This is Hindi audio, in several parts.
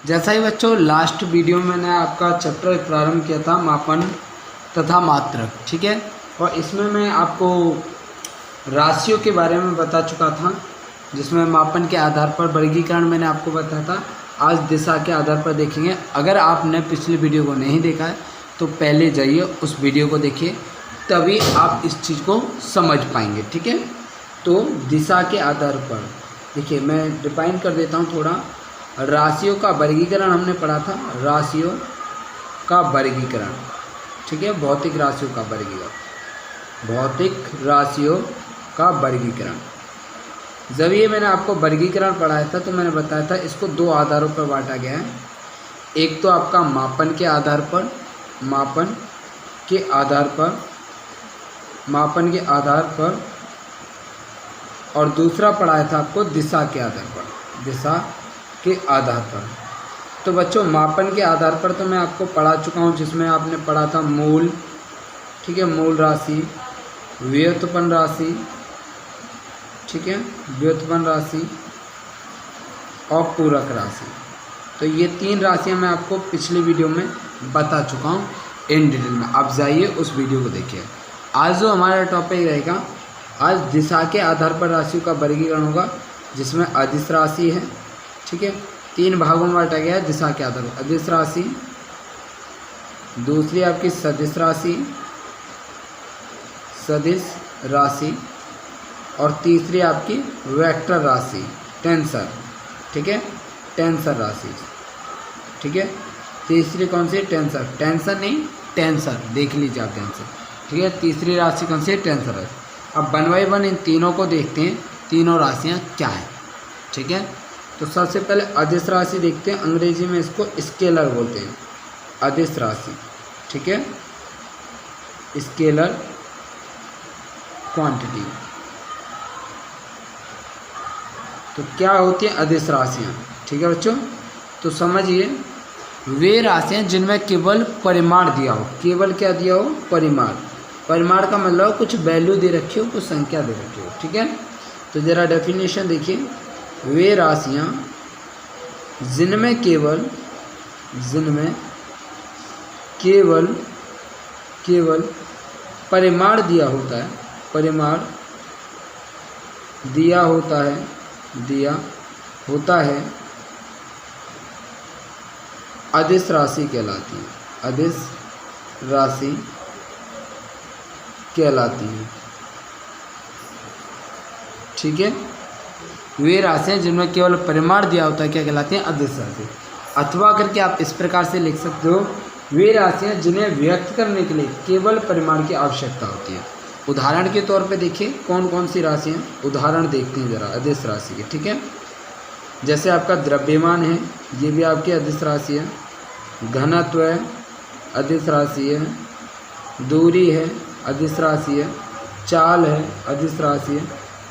जैसा ही बच्चों लास्ट वीडियो में मैंने आपका चैप्टर प्रारंभ किया था मापन तथा मात्रक, ठीक है। और इसमें मैं आपको राशियों के बारे में बता चुका था, जिसमें मापन के आधार पर वर्गीकरण मैंने आपको बताया था। आज दिशा के आधार पर देखेंगे। अगर आपने पिछली वीडियो को नहीं देखा है तो पहले जाइए उस वीडियो को देखिए, तभी आप इस चीज़ को समझ पाएंगे, ठीक है। तो दिशा के आधार पर देखिए, मैं डिफाइन कर देता हूँ थोड़ा। राशियों का वर्गीकरण हमने पढ़ा था, राशियों का वर्गीकरण, ठीक है। भौतिक राशियों का वर्गीकरण, भौतिक राशियों का वर्गीकरण। जब ये मैंने आपको वर्गीकरण पढ़ाया था तो मैंने बताया था इसको दो आधारों पर बांटा गया है। एक तो आपका मापन के आधार पर, मापन के आधार पर, मापन के आधार पर, और दूसरा पढ़ाया था आपको दिशा के आधार पर, दिशा के आधार पर। तो बच्चों मापन के आधार पर तो मैं आपको पढ़ा चुका हूँ, जिसमें आपने पढ़ा था मूल, ठीक है, मूल राशि, व्युत्पन्न राशि, ठीक है, व्युत्पन्न राशि और पूरक राशि। तो ये तीन राशियाँ मैं आपको पिछली वीडियो में बता चुका हूँ इन डिटेल में। आप जाइए उस वीडियो को देखिए। आज जो हमारा टॉपिक रहेगा, आज दिशा के आधार पर राशियों का वर्गीकरण होगा, जिसमें अदिश राशि है, ठीक है। तीन भागों में बांटा गया है दिशा के आधार पर। अदिश राशि, दूसरी आपकी सदिश राशि, सदिश राशि, और तीसरी आपकी वेक्टर राशि, टेंसर, ठीक है, टेंसर राशि, ठीक है। तीसरी कौन सी? टेंसर, टेंसर नहीं टेंसर, देख लीजिए आप टेंसर, ठीक है। तीसरी राशि कौन सी है? टेंसर राशि। अब वन बाई वन इन तीनों को देखते हैं, तीनों राशियां क्या हैं, ठीक है। तो सबसे पहले अदिश राशि देखते हैं, अंग्रेजी में इसको स्केलर बोलते हैं, अदिश राशि, ठीक है, स्केलर क्वांटिटी। तो क्या होती है अदिश राशियाँ, ठीक है बच्चों। तो समझिए, वे राशियाँ जिनमें केवल परिमाण दिया हो, केवल क्या दिया हो? परिमाण। परिमाण का मतलब कुछ वैल्यू दे रखी हो, कुछ संख्या दे रखी हो, ठीक है। तो जरा डेफिनेशन देखिए, वे राशियाँ जिनमें केवल, जिनमें केवल केवल परिमाण दिया होता है, परिमाण दिया होता है, दिया होता है, अदिश राशि कहलाती है, अदिश राशि कहलाती है, ठीक है। वे राशियाँ जिनमें केवल परिमाण दिया होता है क्या कहलाती हैं? अदिश राशि। अथवा करके आप इस प्रकार से लिख सकते हो, वे राशियाँ जिन्हें व्यक्त करने के लिए केवल परिमाण की आवश्यकता होती है। उदाहरण के तौर पे देखिए कौन कौन सी राशियाँ, उदाहरण देखते हैं जरा अदिश राशि के, ठीक है। जैसे आपका द्रव्यमान है, ये भी आपकी अदिश राशि है। घनत्व है, अदिश राशि है। दूरी है, अदिश राशि है। चाल है, अदिश राशि है।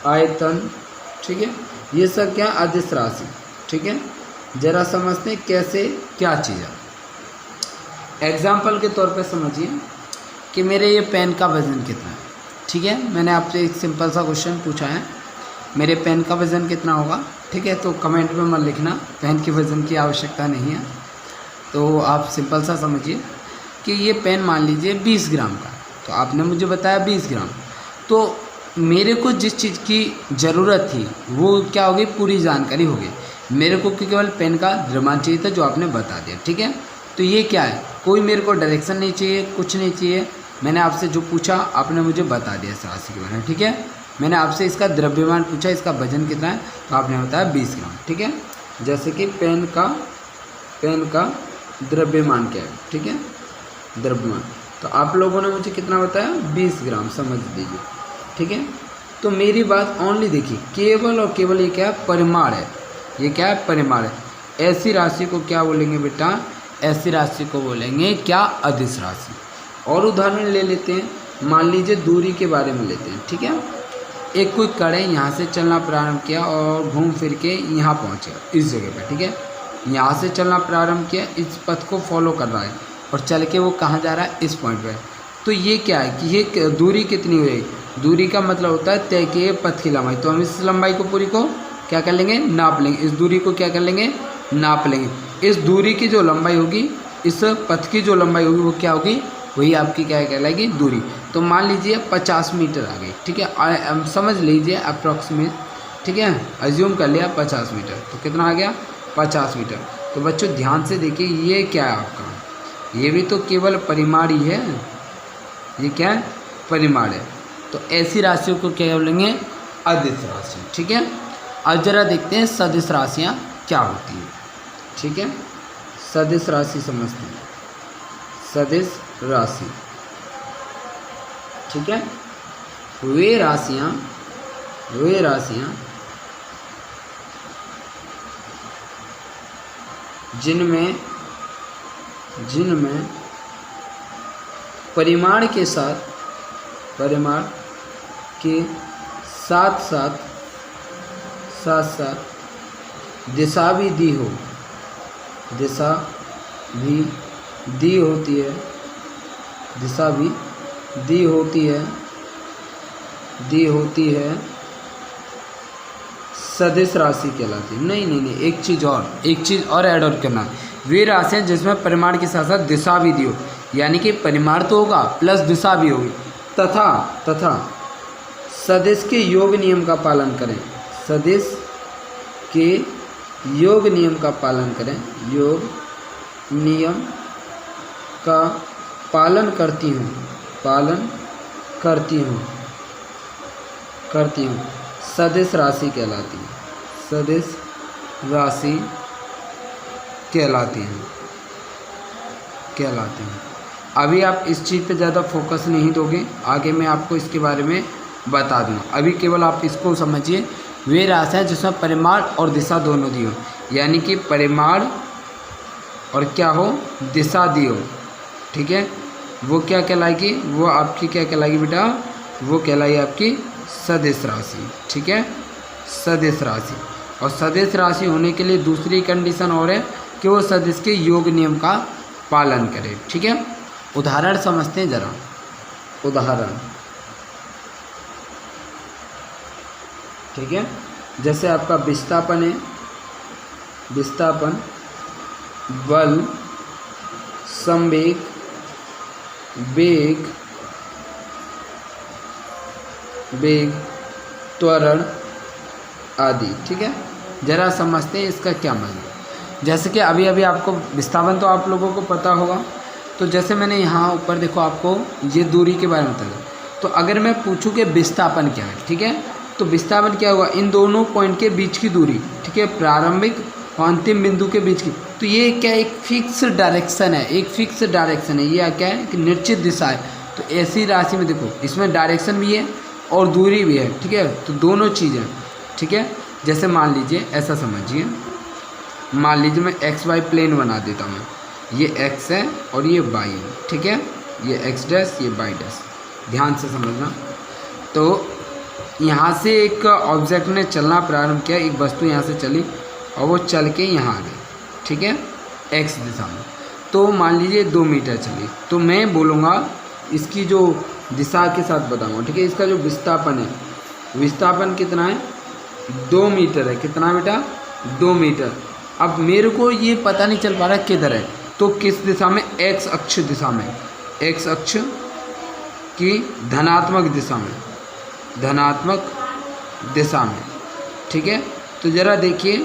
आयतन, ठीक है, ये सब क्या? अदिश राशि, ठीक है। जरा समझते हैं कैसे क्या चीज़ है। एग्जाम्पल के तौर पे समझिए कि मेरे ये पेन का वज़न कितना है, ठीक है। मैंने आपसे एक सिंपल सा क्वेश्चन पूछा है, मेरे पेन का वज़न कितना होगा, ठीक है। तो कमेंट में मत लिखना, पेन के वज़न की आवश्यकता नहीं है। तो आप सिंपल सा समझिए कि ये पेन मान लीजिए 20 ग्राम का, तो आपने मुझे बताया 20 ग्राम। तो मेरे को जिस चीज़ की ज़रूरत थी वो क्या हो गई? पूरी जानकारी हो गई। मेरे को केवल पेन का द्रव्यमान चाहिए था, जो आपने बता दिया, ठीक है। तो ये क्या है? कोई मेरे को डायरेक्शन नहीं चाहिए, कुछ नहीं चाहिए। मैंने आपसे जो पूछा आपने मुझे बता दिया इस राशि के बारे में, ठीक है। मैंने आपसे इसका द्रव्यमान पूछा, इसका वजन कितना है, तो आपने बताया 20 ग्राम, ठीक है। जैसे कि पेन का द्रव्यमान क्या है, ठीक है, द्रव्यमान। तो आप लोगों ने मुझे कितना बताया? 20 ग्राम, समझ लीजिए, ठीक है। तो मेरी बात ओनली देखिए, केवल और केवल ये क्या है? परिमाण है। ये क्या है? परिमाण है। ऐसी राशि को क्या बोलेंगे बेटा? ऐसी राशि को बोलेंगे क्या? अदिश राशि। और उदाहरण ले लेते हैं, मान लीजिए दूरी के बारे में लेते हैं, ठीक है। एक कोई कण है, यहाँ से चलना प्रारंभ किया और घूम फिर के यहाँ पहुँच गया इस जगह पे, ठीक है। यहाँ से चलना प्रारंभ किया, इस पथ को फॉलो कर रहा है और चल के वो कहाँ जा रहा है? इस पॉइंट पे। तो ये क्या है कि ये दूरी कितनी हुई? दूरी का मतलब होता है तय किए पथ की लंबाई। तो हम इस लंबाई को पूरी को क्या कर लेंगे? नाप लेंगे। इस दूरी को क्या कर लेंगे? नाप लेंगे। इस दूरी की जो लंबाई होगी, इस पथ की जो लंबाई होगी वो क्या होगी, वही आपकी क्या कहलाएगी, दूरी। तो मान लीजिए 50 मीटर आ गई, ठीक है, समझ लीजिए अप्रॉक्सीमेट, ठीक है, अज्यूम कर लिया 50 मीटर, तो कितना आ गया, 50 मीटर। तो बच्चों ध्यान से देखिए, ये क्या है आपका, ये भी तो केवल परिमाण ही है, ये क्या है, परिमाण है। तो ऐसी राशियों को क्या बोलेंगे, अदिश राशि, ठीक है। अब जरा देखते हैं सदिश राशियाँ क्या होती है, ठीक है। सदिश राशि समझते हैं, सदिश राशि, ठीक है। वे राशियाँ जिनमें परिमाण के साथ साथ दिशा भी दी होती है, सदिश राशि कहलाती है। नहीं, एक चीज़ और ऐड ऑन करना, वे राशियाँ जिसमें परिमाण के साथ साथ दिशा भी दी हो, यानी कि परिमाण तो होगा प्लस दिशा भी होगी, तथा सदिश के योग नियम का पालन करें, सदिश के योग नियम का पालन करें, योग नियम का पालन करती हूँ, सदिश राशि कहलाती है, सदिश राशि कहलाती हैं। अभी आप इस चीज़ पे ज़्यादा फोकस नहीं दोगे, आगे मैं आपको इसके बारे में बता दूँगा। अभी केवल आप इसको समझिए, वे राशियाँ जिसमें परिमाण और दिशा दोनों दी हो, यानी कि परिमाण और क्या हो, दिशा दी हो, ठीक है, वो क्या कहलाएगी, वो आपकी क्या कहलाएगी बेटा, वो कहलाएगी आपकी सदिश राशि, ठीक है, सदिश राशि। और सदिश राशि होने के लिए दूसरी कंडीशन और है कि वो सदिश के योग नियम का पालन करे, ठीक है। उदाहरण समझते हैं जरा, उदाहरण, ठीक है। जैसे आपका विस्थापन है, विस्थापन, बल, संवेग, वेग, त्वरण आदि, ठीक है। जरा समझते हैं इसका क्या मतलब। जैसे कि अभी आपको विस्थापन तो आप लोगों को पता होगा, तो जैसे मैंने यहाँ ऊपर देखो आपको ये दूरी के बारे में बताया, तो अगर मैं पूछूं कि विस्थापन क्या है, ठीक है, तो विस्थापन क्या होगा, इन दोनों पॉइंट के बीच की दूरी, ठीक है, प्रारंभिक और अंतिम बिंदु के बीच की, तो ये क्या एक फिक्स डायरेक्शन है, ये क्या है कि निश्चित दिशा है। तो ऐसी राशि में देखो, इसमें डायरेक्शन भी है और दूरी भी है, ठीक है, तो दोनों चीज़ें, ठीक है। जैसे मान लीजिए, ऐसा समझिए, मान लीजिए मैं एक्स वाई प्लेन बना देता हूँ, ये एक्स है और ये वाई है, ठीक है, ये एक्स डैश, ये वाई डैश, ध्यान से समझना। तो यहाँ से एक ऑब्जेक्ट ने चलना प्रारंभ किया, एक वस्तु यहाँ से चली और वो चल के यहाँ आ गई, ठीक है, एक्स दिशा में। तो मान लीजिए 2 मीटर चली, तो मैं बोलूँगा इसकी जो दिशा के साथ बताऊँगा, ठीक है। इसका जो विस्थापन है, विस्थापन कितना है, 2 मीटर है, कितना बेटा, 2 मीटर। अब मेरे को ये पता नहीं चल पा रहा किधर है, तो किस दिशा में, एक्स अक्ष दिशा में, एक्स अक्ष की धनात्मक दिशा में, ठीक है। तो ज़रा देखिए,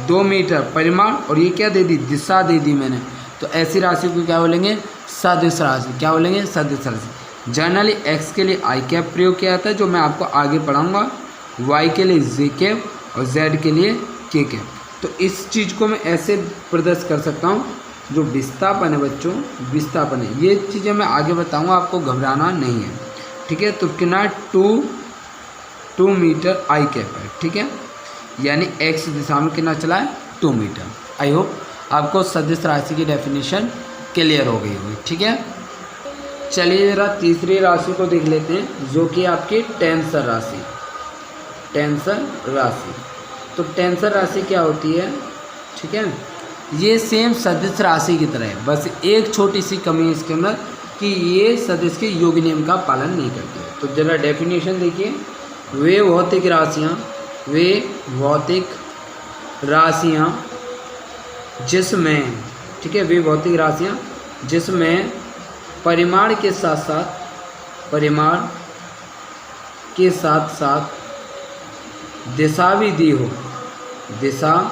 2 मीटर परिमाण और ये क्या दे दी, दिशा दे दी मैंने, तो ऐसी राशि को क्या बोलेंगे, सदिश राशि, क्या बोलेंगे, सदिश राशि। जनरली एक्स के लिए आई कैप प्रयोग किया जाता है, जो मैं आपको आगे पढ़ाऊँगा, वाई के लिए जे कैप और जेड के लिए के कैप। तो इस चीज़ को मैं ऐसे प्रदर्शित कर सकता हूँ, जो विस्थापन है बच्चों, विस्थापन है, ये चीज़ें मैं आगे बताऊँगा, आपको घबराना नहीं है, ठीक है। तो कितना 2 मीटर आई कैप है, ठीक है, यानी एक्स दिशा में कितना चला है, 2 मीटर। आई होप आपको सदिश राशि की डेफिनेशन क्लियर हो गई होगी, ठीक है। चलिए ज़रा तीसरी राशि को देख लेते हैं, जो कि आपकी टेंसर राशि, तो टेंसर राशि क्या होती है, ठीक है, ये सेम सदिश राशि की तरह है, बस एक छोटी सी कमी है इसके अंदर कि ये सदिश के योग नियम का पालन नहीं करती है। तो जरा डेफिनेशन देखिए, वे भौतिक राशियाँ जिसमें, ठीक है, वे भौतिक राशियाँ जिसमें परिमाण के साथ साथ दिशा भी दी हो, दिशा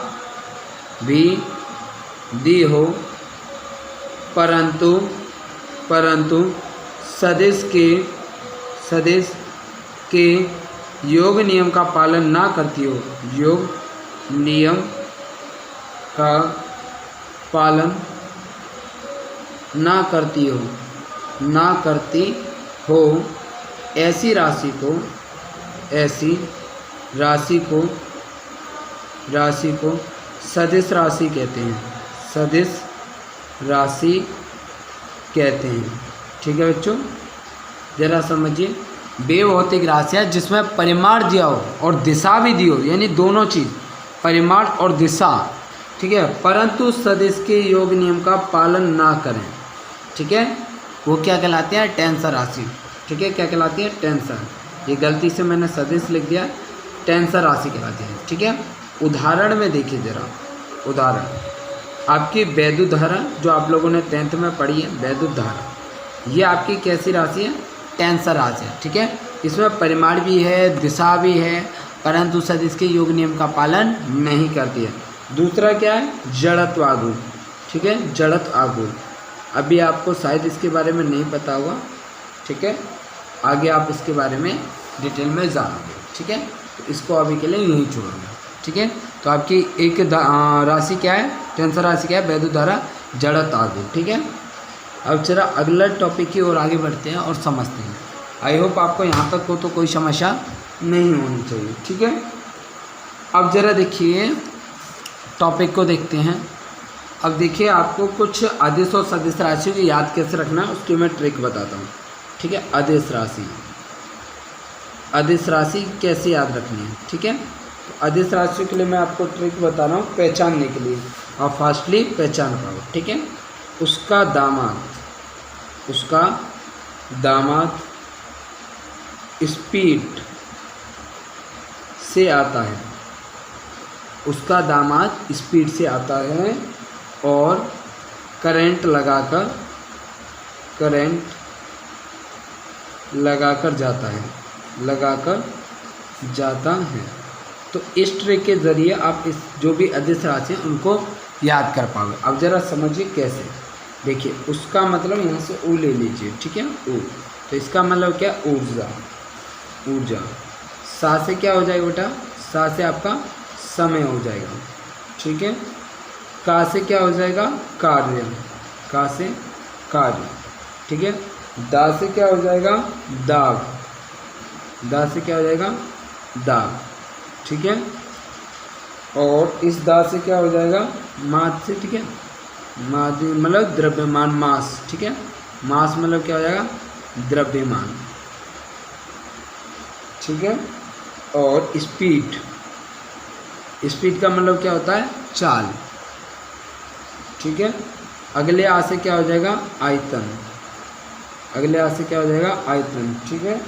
भी दी हो, परंतु सदिश के योग नियम का पालन ना करती हो, योग नियम का पालन ना करती हो, ऐसी राशि को सदिश राशि कहते हैं, सदिश राशि कहते हैं। ठीक है बच्चों, जरा समझिए, वे भौतिक राशियाँ जिसमें परिमाण दिया हो और दिशा भी दी हो, यानी दोनों चीज़, परिमाण और दिशा, ठीक है, परंतु सदिश के योग नियम का पालन ना करें, ठीक है, वो क्या कहलाते हैं? टेंसर राशि। ठीक है, क्या कहलाती है? टेंसर। ये गलती से मैंने सदिश लिख दिया, टेंसर राशि कहलाती है। ठीक है, उदाहरण में देखिए जरा, उदाहरण आपकी वैद्युत धारा जो आप लोगों ने 10th में पढ़ी है, वैद्युत धारा, ये आपकी कैसी राशि है? टेंसर राशि है। ठीक है, इसमें परिमाण भी है, दिशा भी है, परंतु सदिश के योग नियम का पालन नहीं करती है। दूसरा क्या है? जड़त्व आघूर्ण। ठीक है, जड़त्व आघूर्ण, अभी आपको शायद इसके बारे में नहीं पता होगा। ठीक है, आगे आप इसके बारे में डिटेल में जानोगे। ठीक है, तो इसको अभी के लिए यहीं छोड़ूंगा। ठीक है, तो आपकी एक राशि क्या है? टेंसर राशि क्या है? वैद्युत धारा, जड़त्व आघूर्ण। ठीक है, अब जरा अगला टॉपिक की ओर आगे बढ़ते हैं और समझते हैं। आई होप आपको यहाँ तक को तो कोई समस्या नहीं होनी चाहिए। ठीक है, अब जरा देखिए टॉपिक को देखते हैं। अब देखिए, आपको कुछ अदिश और सदिश राशियों की याद कैसे रखना है उसकी मैं ट्रिक बताता हूँ। ठीक है, अदिश राशि, अदिश राशि कैसे याद रखनी है? ठीक है, तो अदिश राशि के लिए मैं आपको ट्रिक बता रहा हूँ पहचानने के लिए, और फास्टली पहचान पाओ। ठीक है, उसका दामाद स्पीड से आता है, उसका दामाद स्पीड से आता है और करंट लगाकर जाता है। तो इस ट्रिक के ज़रिए आप इस जो भी अदिश राशि हैं उनको याद कर पाओगे। अब ज़रा समझिए कैसे। देखिए, उसका मतलब यहाँ से ऊ ले लीजिए। ठीक है, ऊ, तो इसका मतलब क्या? ऊर्जा। सा से क्या हो जाएगा बेटा? सा से आपका समय हो जाएगा। ठीक है, का से क्या हो जाएगा? कार्य, का से कार्य। ठीक है, दा से क्या हो जाएगा? दाग, दा से क्या हो जाएगा? दाग। ठीक है, और इस दा से क्या हो जाएगा? माद से। ठीक है, माद मतलब द्रव्यमान, मास। ठीक है, मास मतलब क्या हो जाएगा? द्रव्यमान। ठीक है, और स्पीड, स्पीड का मतलब क्या होता है? चाल। ठीक है, अगले आ से क्या हो जाएगा? आयतन, अगले आ से क्या हो जाएगा? आयतन। ठीक है,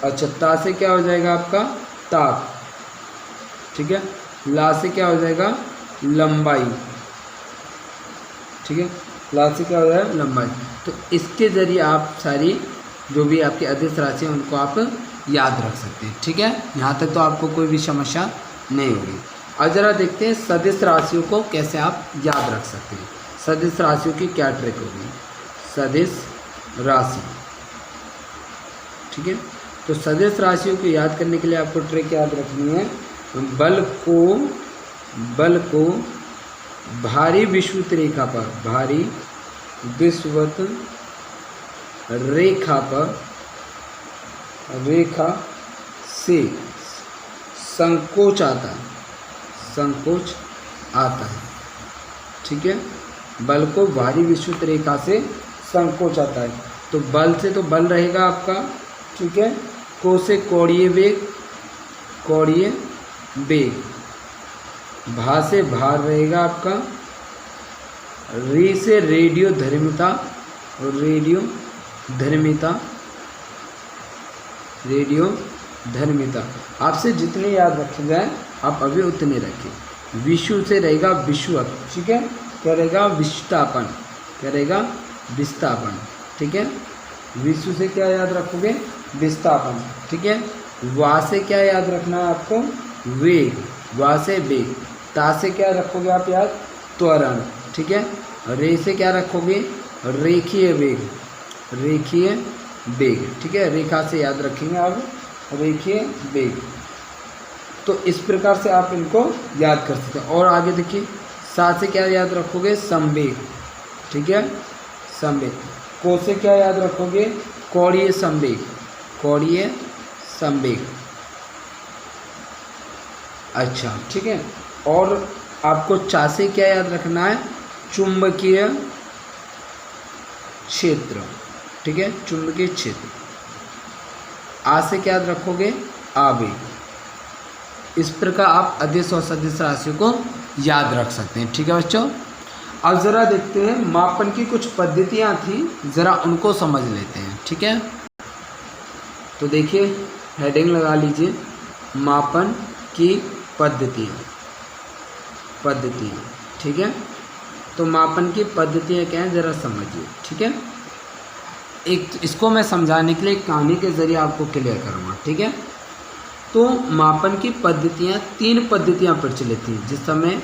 अच्छा, ता से क्या हो जाएगा आपका? ताप। ठीक है, ला से क्या हो जाएगा? लंबाई। ठीक है, ला से क्या हो जाएगा? लंबाई। तो इसके ज़रिए आप सारी जो भी आपकी अदिश राशि हैं उनको आप याद रख सकते हैं। ठीक है, यहाँ तक तो आपको कोई भी समस्या नहीं होगी। अब जरा देखते हैं सदिश राशियों को कैसे आप याद रख सकते हैं। सदिश राशियों की क्या ट्रिक होगी? सदिश राशि, ठीक है, तो सदिश राशियों को याद करने के लिए आपको ट्रिक याद रखनी है। बल को भारी विषुवत रेखा पर, भारी विषुवत रेखा से संकोच आता है। ठीक है, बल को भारी विषुवत रेखा से संकोच आता है। तो बल से तो बल रहेगा आपका, ठीक है, को से कोणीय वेग, भा से भार रहेगा आपका, रे से रेडियो धर्मिता, और रेडियो धर्मिता। आपसे जितने याद रखे जाए आप अभी उतने रखें। विषु से रहेगा विषुवत। ठीक है, क्या रहेगा, विस्थापन, क्या रहेगा, विस्थापन, ठीक है। विश्व से क्या याद रखोगे, विस्थापन, ठीक है। वा से क्या याद रखना है आपको, वेग, वा से वेग। ता से क्या रखोगे आप याद, त्वरण, ठीक है। रे से क्या रखोगे, रेखीय वेग, रेखीय वेग, ठीक है। रेखा से याद रखेंगे आप, रेखीय वेग। तो इस प्रकार से आप इनको याद कर सकते हैं। और आगे देखिए, सा से क्या याद रखोगे, संवेग, ठीक है, संवेग। को से क्या याद रखोगे, कोणीय संवेग, कोणीय संवेग, अच्छा, ठीक है। और आपको चा से क्या याद रखना है, चुंबकीय क्षेत्र, ठीक है, चुंबकीय क्षेत्र। आ से क्या याद रखोगे, आवेग। इस प्रकार आप अदिश और सदिश राशियों को याद रख सकते हैं, ठीक है बच्चों। अब ज़रा देखते हैं मापन की कुछ पद्धतियाँ थी, ज़रा उनको समझ लेते हैं, ठीक है। तो देखिए हेडिंग लगा लीजिए, मापन की पद्धतियाँ, पद्धतियाँ, ठीक है। तो मापन की पद्धतियाँ क्या हैं ज़रा समझिए, ठीक है। एक इसको मैं समझाने के लिए एक कहानी के ज़रिए आपको क्लियर करूँगा, ठीक है। तो मापन की पद्धतियाँ, 3 पद्धतियाँ प्रचलित थी जिस समय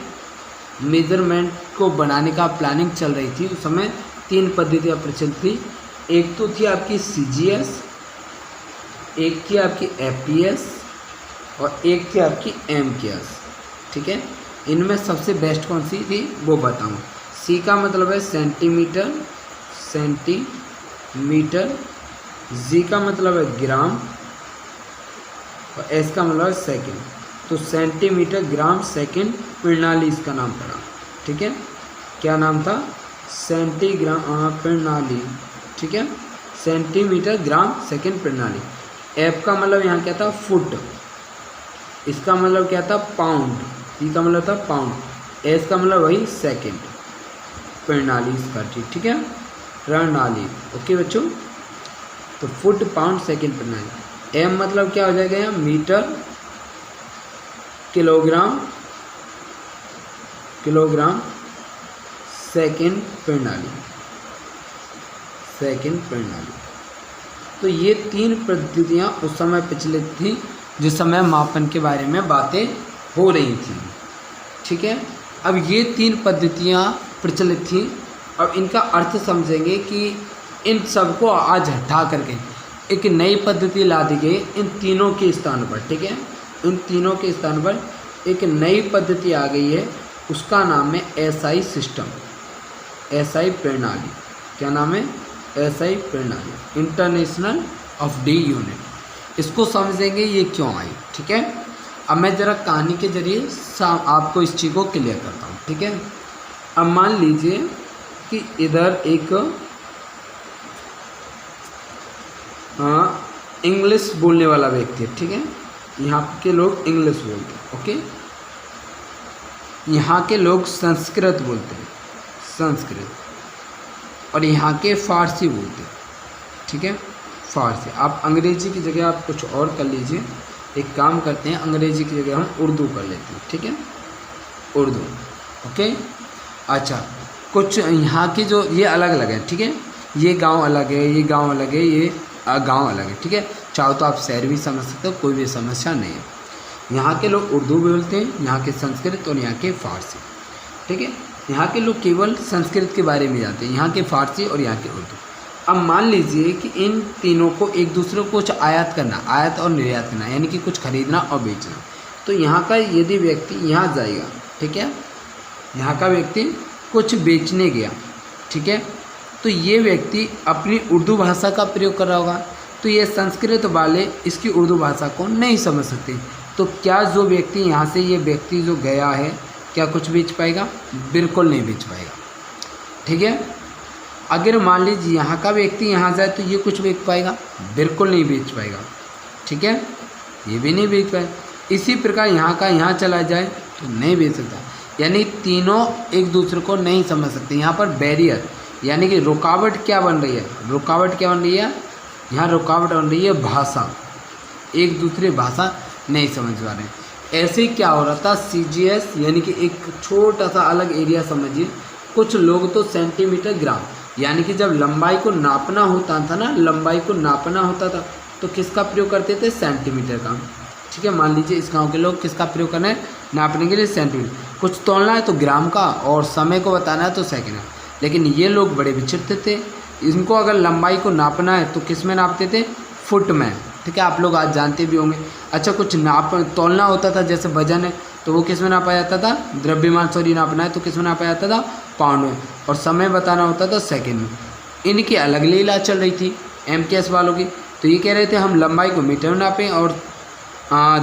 मेजरमेंट को बनाने का प्लानिंग चल रही थी। उस समय 3 पद्धतियाँ प्रचलित थी। एक तो थी आपकी CGS, एक थी आपकी FPS और एक थी आपकी MKS, ठीक है। इनमें सबसे बेस्ट कौन सी थी वो बताऊँ। C का मतलब है सेंटीमीटर, सेंटीमीटर। G का मतलब है ग्राम और S का मतलब है सेकंड। तो सेंटीमीटर, ग्राम, सेकंड प्रणाली इसका नाम पड़ा, ठीक है। क्या नाम था, सेंटीग्राम प्रणाली, ठीक है, सेंटीमीटर, ग्राम, सेकंड प्रणाली। F का मतलब यहाँ क्या था, फुट। इसका मतलब क्या था, पाउंड। P का मतलब था पाउंड। S का मतलब वही सेकंड प्रणाली इसका, ठीक है, प्रणाली। ओके बच्चों, तो फुट, पाउंड, सेकंड प्रणाली। M मतलब क्या हो जाएगा यहाँ, मीटर, किलोग्राम, किलोग्राम, सेकंड प्रणाली, सेकंड प्रणाली। तो ये 3 पद्धतियाँ उस समय प्रचलित थी जिस समय मापन के बारे में बातें हो रही थी, ठीक है। अब ये 3 पद्धतियाँ प्रचलित थी। अब इनका अर्थ समझेंगे कि इन सबको आज हटा करके एक नई पद्धति ला दी गई इन तीनों के स्थान पर, ठीक है। इन तीनों के स्थान पर एक नई पद्धति आ गई है, उसका नाम है SI सिस्टम, SI प्रणाली। क्या नाम है, SI प्रणाली, इंटरनेशनल ऑफ डी यूनिट। इसको समझेंगे ये क्यों आई, ठीक है। अब मैं ज़रा कहानी के जरिए आपको इस चीज़ को क्लियर करता हूँ, ठीक है। अब मान लीजिए कि इधर एक इंग्लिश बोलने वाला व्यक्ति है, ठीक है। यहाँ के लोग इंग्लिश बोलते हैं, ओके। यहाँ के लोग संस्कृत बोलते हैं, संस्कृत। और यहाँ के फारसी बोलते हैं, ठीक है, फारसी। आप अंग्रेजी की जगह आप कुछ और कर लीजिए। एक काम करते हैं, अंग्रेजी की जगह हम उर्दू कर लेते हैं, ठीक है, उर्दू, ओके। अच्छा, कुछ यहाँ की जो ये अलग अलग है, ठीक है। ये गांव अलग है, ये गांव अलग है, ये गांव अलग है, ठीक है। चाहो तो आप शहर भी समझ सकते हो, कोई भी समस्या नहीं है। यहाँ के लोग उर्दू बोलते हैं, यहाँ के संस्कृत और यहाँ के फारसी, ठीक है। यहाँ के लोग केवल संस्कृत के बारे में जानते हैं, यहाँ के फारसी और यहाँ के उर्दू। अब मान लीजिए कि इन तीनों को एक दूसरे को कुछ आयात करना, आयात और निर्यात करना, यानी कि कुछ खरीदना और बेचना। तो यहाँ का यदि व्यक्ति यहाँ जाएगा, ठीक है, यहाँ का व्यक्ति कुछ बेचने गया, ठीक है, तो ये व्यक्ति अपनी उर्दू भाषा का प्रयोग कर रहा होगा। तो ये संस्कृत वाले इसकी उर्दू भाषा को नहीं समझ सकते। तो क्या जो व्यक्ति यहाँ से, ये व्यक्ति जो गया है, क्या कुछ बेच पाएगा? बिल्कुल नहीं बेच पाएगा, ठीक है। अगर मान लीजिए यहाँ का व्यक्ति यहाँ जाए तो ये कुछ बेच पाएगा? बिल्कुल नहीं बेच पाएगा, ठीक है, ये भी नहीं बेच पाएगा। इसी प्रकार यहाँ का यहाँ चला जाए तो नहीं बेच सकता। यानी तीनों एक दूसरे को नहीं समझ सकते। यहाँ पर बैरियर यानी कि रुकावट क्या बन रही है? रुकावट क्या बन रही है? यहाँ रुकावट बन रही है भाषा, एक दूसरे भाषा नहीं समझ पा रहे हैं। ऐसे क्या हो रहा था, CGS यानी कि एक छोटा सा अलग एरिया समझिए, कुछ लोग तो सेंटीमीटर ग्राम, यानी कि जब लंबाई को नापना होता था ना, लंबाई को नापना होता था तो किसका प्रयोग करते थे, सेंटीमीटर का। ठीक है, मान लीजिए इस गांव के लोग किसका प्रयोग करना है, नापने के लिए सेंटीमीटर। कुछ तोलना है तो ग्राम का, और समय को बताना है तो सेकंड है। लेकिन ये लोग बड़े विचित्र थे, इनको अगर लंबाई को नापना है तो किस में नापते थे, फुट में। ठीक है, आप लोग आज जानते भी होंगे। अच्छा, कुछ तोलना होता था, जैसे वजन है तो वो किस में नापा जाता था, द्रव्यमान सॉरी नापना है तो किस में नापा जाता था, पाउंड में। और समय बताना होता था सेकंड में। इनकी अलग लीला चल रही थी MKS वालों की। तो ये कह रहे थे हम लंबाई को मीटर में नापें और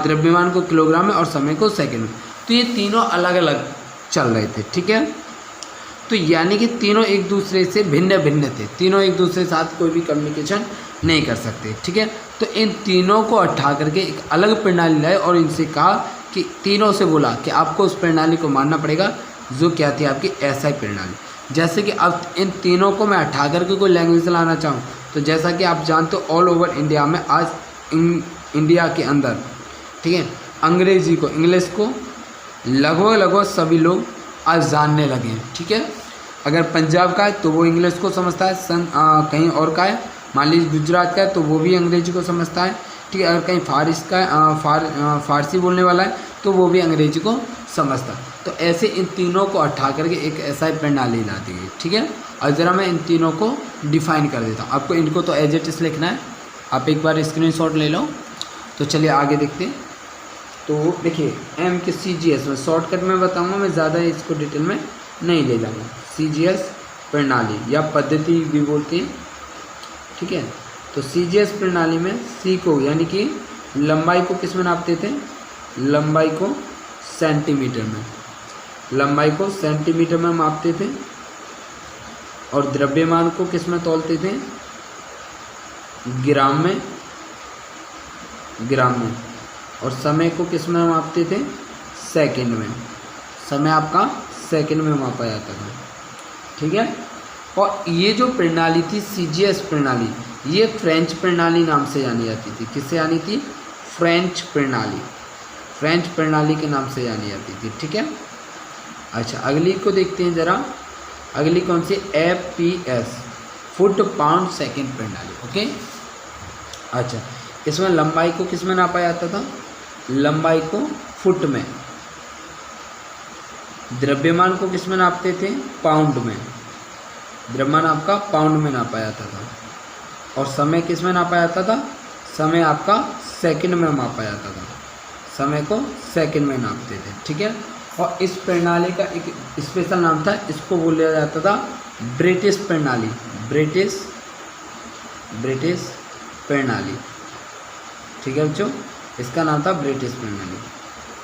द्रव्यमान को किलोग्राम में और समय को सेकंड में। तो ये तीनों अलग अलग चल रहे थे। ठीक है, तो यानी कि तीनों एक दूसरे से भिन्न भिन्न थे, तीनों एक दूसरे के साथ कोई भी कम्युनिकेशन नहीं कर सकते। ठीक है, तो इन तीनों को हटा करके एक अलग प्रणाली लाए और इनसे कहा कि तीनों से बोला कि आपको उस प्रणाली को मानना पड़ेगा जो क्या थी, आपकी SI प्रणाली। जैसे कि अब इन तीनों को मैं हटा करके कोई लैंग्वेज लाना चाहूँ तो जैसा कि आप जानते हो ऑल ओवर इंडिया में आज इंडिया के अंदर, ठीक है, अंग्रेजी को, इंग्लिश को लगभग सभी लोग आज जानने लगे हैं। ठीक है, अगर पंजाब का है तो वो इंग्लिश को समझता है, कहीं और का है, मान लीजिए गुजरात का है तो वो भी अंग्रेजी को समझता है। ठीक है, अगर कहीं फारिस का फारसी बोलने वाला है तो वो भी अंग्रेजी को समझता है। तो ऐसे इन तीनों को हटा करके एक SI प्रणाली ला दी गई। ठीक है, और ज़रा मैं इन तीनों को डिफाइन कर देता हूँ। आपको इनको तो एज इट इज लिखना है, आप एक बार स्क्रीनशॉट ले लो। तो चलिए आगे देखते हैं। तो देखिए MKCGS में शॉर्टकट में बताऊँगा, मैं ज़्यादा इसको डिटेल में नहीं ले जाऊँगा। CGS प्रणाली या पद्धति भी बोलते हैं। ठीक है, तो CGS प्रणाली में C को यानी कि लंबाई को किस में नापते थे, लंबाई को सेंटीमीटर में, लंबाई को सेंटीमीटर में मापते थे, और द्रव्यमान को किस में तौलते थे, ग्राम में, ग्राम में, और समय को किस में मापते थे, सेकंड में। समय आपका सेकंड में मापा जाता था। ठीक है, और ये जो प्रणाली थी CGS प्रणाली, ये फ्रेंच प्रणाली नाम से जानी जाती थी। किससे जानी थी, फ्रेंच प्रणाली, फ्रेंच प्रणाली के नाम से जानी जाती थी। ठीक है, अच्छा अगली को देखते हैं ज़रा। अगली कौन सी, FPS फुट पाउंड सेकंड प्रणाली। ओके, अच्छा इसमें लंबाई को किस में नापा जाता था, लंबाई को फुट में, द्रव्यमान को किस में नापते थे, पाउंड में, द्रव्यमान आपका पाउंड में नापा जाता था, और समय किस में नापा जाता था, समय आपका सेकंड में मापा जाता था, समय को सेकंड में नापते थे। ठीक है, और इस प्रणाली का एक स्पेशल नाम था, इसको बोला जाता था ब्रिटिश प्रणाली, ब्रिटिश प्रणाली। ठीक है बच्चों, इसका नाम था ब्रिटिश प्रणाली।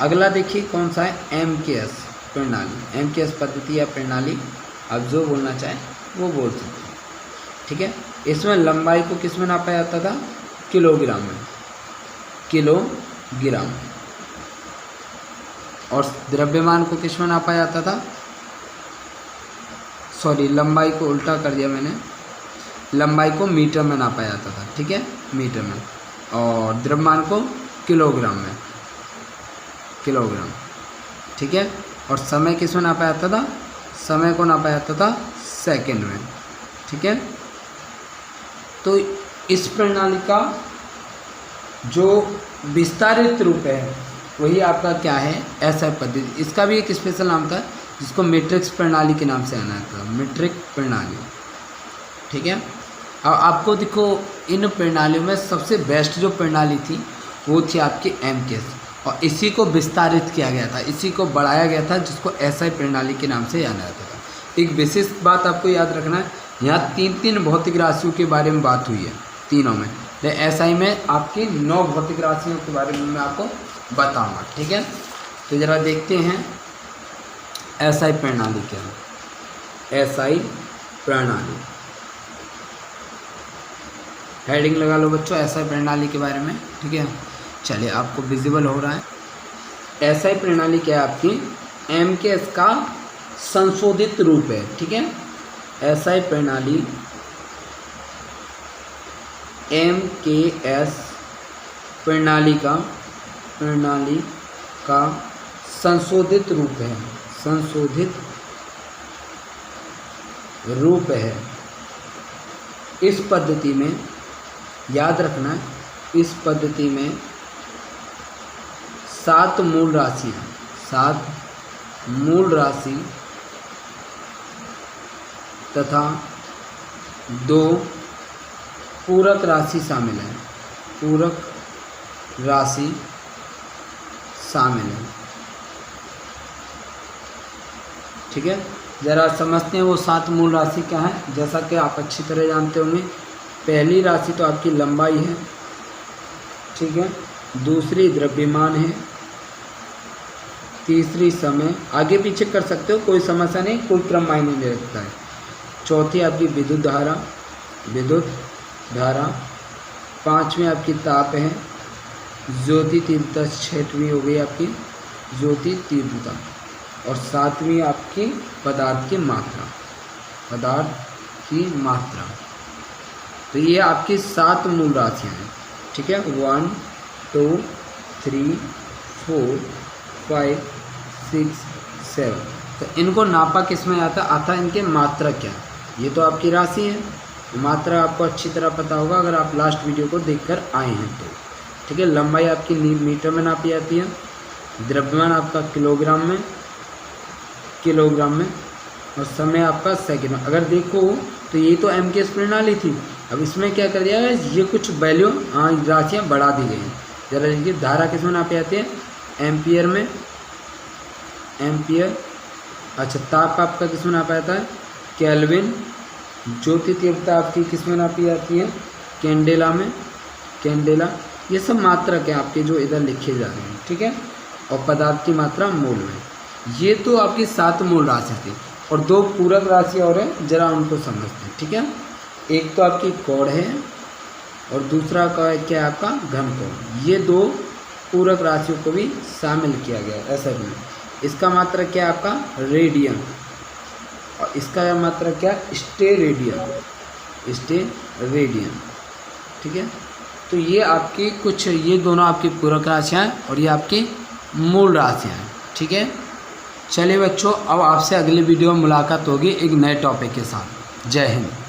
अगला देखिए कौन सा है, MKS प्रणाली, MKS पद्धति या प्रणाली, आप जो बोलना चाहें वो बोल सकते हैं। ठीक है, इसमें लंबाई को किस में नापा जाता था, किलोग्राम में, किलोग्राम, और द्रव्यमान को किस में नापा जाता था, सॉरी लंबाई को उल्टा कर दिया मैंने, लंबाई को मीटर में नापा जाता था। ठीक है, मीटर में, और द्रव्यमान को किलोग्राम में, किलोग्राम। ठीक है, और समय किस में नापा जाता था, समय को नापा जाता था सेकंड में। ठीक है, तो इस प्रणाली का जो विस्तारित रूप है वही आपका क्या है, SI पद्धति। इसका भी एक स्पेशल नाम था जिसको मैट्रिक्स प्रणाली के नाम से आना था, मीट्रिक प्रणाली। ठीक है, अब आपको देखो इन प्रणालियों में सबसे बेस्ट जो प्रणाली थी वो थी आपकी MKS, और इसी को विस्तारित किया गया था, इसी को बढ़ाया गया था, जिसको SI प्रणाली के नाम से जाना जाता था। एक विशेष बात आपको याद रखना है, यहाँ तीन भौतिक राशियों के बारे में बात हुई है, तीनों में। SI में आपकी 9 भौतिक राशियों के बारे में मैं आपको बताऊंगा। ठीक है, तो ज़रा देखते हैं SI प्रणाली क्या है। SI प्रणाली, हेडिंग लगा लो बच्चों SI प्रणाली के बारे में। ठीक है, चलिए आपको विजिबल हो रहा है। SI प्रणाली क्या है, आपकी MKS का संशोधित रूप है। ठीक है, SI प्रणाली MKS प्रणाली का संशोधित रूप है, संशोधित रूप है। इस पद्धति में याद रखना, इस पद्धति में 7 मूल राशियाँ, 7 मूल राशि तथा 2 पूरक राशि शामिल है। पूरक राशि शामिल है। ठीक है, ज़रा समझते हैं वो 7 मूल राशि क्या है। जैसा कि आप अच्छी तरह जानते होंगे, पहली राशि तो आपकी लंबाई है, ठीक है, दूसरी द्रव्यमान है, तीसरी समय, आगे पीछे कर सकते हो, कोई समस्या नहीं, कोई क्रम मायने नहीं रखता है। चौथी आपकी विद्युत धारा, पांचवी आपकी ताप है, ज्योति तीव्रता, छठवीं हो गई आपकी ज्योति तीव्रता, और सातवीं आपकी पदार्थ की मात्रा। तो ये आपकी 7 मूल राशियाँ हैं। ठीक है, 1 2 3 4 5 6 7। तो इनको नापा किस में आता है इनके मात्रा क्या। ये तो आपकी राशि है, मात्रा आपको अच्छी तरह पता होगा अगर आप लास्ट वीडियो को देखकर आए हैं तो। ठीक है, लंबाई आपकी मीटर में नापी जाती है, द्रव्यमान आपका किलोग्राम में, और समय आपका सेकंड में। अगर देखो तो ये तो एमकेएस प्रणाली थी, अब इसमें क्या कर दिया है, ये कुछ वैल्यू राशियाँ बढ़ा दी गई हैं। जरा देखिए, धारा किस में नापी जाती है, एम्पियर में, एम्पियर। अच्छा, ताप आपका किस में नापा जाता है, केल्विन। ज्योति तीव्रता आपकी किस में नापी जाती है, कैंडेला में, कैंडेला। ये सब मात्रक है आपके जो इधर लिखे जा रहे हैं। ठीक है, और पदार्थ की मात्रा मोल में। ये तो आपकी 7 मूल राशि थी, और 2 पूरक राशि और है, जरा उनको समझते हैं। ठीक है, एक तो आपकी कोण है और दूसरा का क्या है आपका घन कोण। ये 2 पूरक राशियों को भी शामिल किया गया है ऐसा भी। इसका मात्रक क्या है आपका रेडियन, और इसका मात्रक क्या है स्टेरेडियन। ठीक है, तो ये आपकी कुछ, ये दोनों आपकी पूरक राशियाँ हैं और ये आपकी मूल राशियाँ हैं। ठीक है, चलिए बच्चों, अब आपसे अगले वीडियो में मुलाकात होगी एक नए टॉपिक के साथ। जय हिंद।